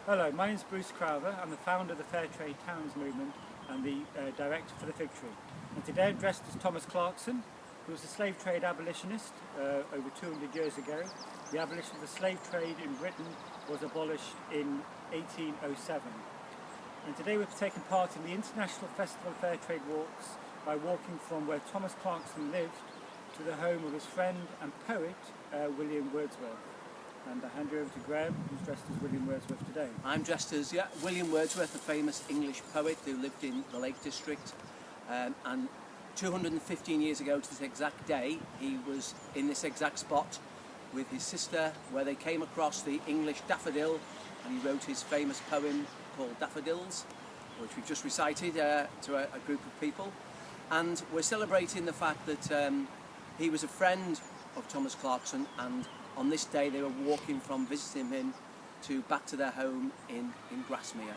Hello, my name is Bruce Crowther. I'm the founder of the Fair Trade Towns movement and the director for the Fig Tree. And today I'm dressed as Thomas Clarkson, who was a slave trade abolitionist over 200 years ago. The abolition of the slave trade in Britain was abolished in 1807. And today we've taken part in the International Festival of Fair Trade Walks by walking from where Thomas Clarkson lived to the home of his friend and poet, William Wordsworth. And I hand you over to Graham, who's dressed as William Wordsworth today. I'm dressed as William Wordsworth, a famous English poet who lived in the Lake District. And 215 years ago to this exact day, he was in this exact spot with his sister, where they came across the English daffodil, and he wrote his famous poem called Daffodils, which we've just recited to a group of people. And we're celebrating the fact that he was a friend of Thomas Clarkson, and on this day they were walking from visiting him back to their home in Grasmere.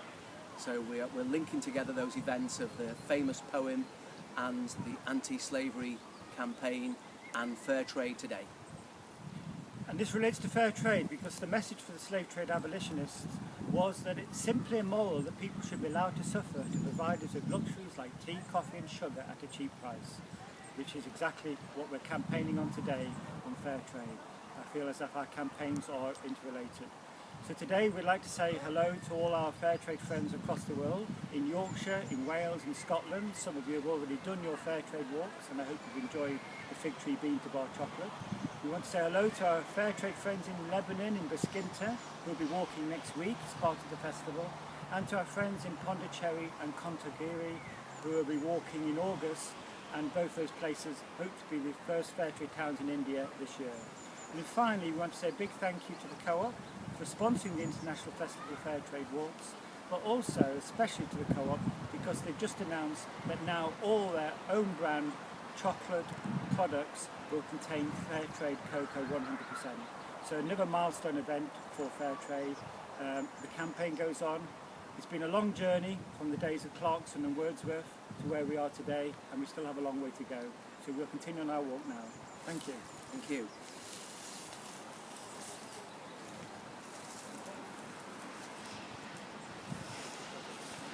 So we're linking together those events of the famous poem and the anti-slavery campaign and fair trade today. And this relates to fair trade because the message for the slave trade abolitionists was that it's simply immoral that people should be allowed to suffer to providers of luxuries like tea, coffee and sugar at a cheap price, which is exactly what we're campaigning on today on fair trade. I feel as if our campaigns are interrelated. So today we'd like to say hello to all our fair trade friends across the world, in Yorkshire, in Wales, in Scotland. Some of you have already done your fair trade walks and I hope you've enjoyed the Fig Tree bean to bar chocolate. We want to say hello to our fair trade friends in Lebanon, in Baskinta, who will be walking next week as part of the festival, and to our friends in Pondicherry and Contagiri, who will be walking in August, and both those places hope to be the first fair trade towns in India this year. And then finally, we want to say a big thank you to the Co-op for sponsoring the International Festival of Fair Trade Walks, but also especially to the Co-op because they've just announced that now all their own brand chocolate products will contain fair trade cocoa 100%. So another milestone event for fair trade. The campaign goes on. It's been a long journey from the days of Clarkson and Wordsworth to where we are today, and we still have a long way to go. So we'll continue on our walk now. Thank you. Thank you.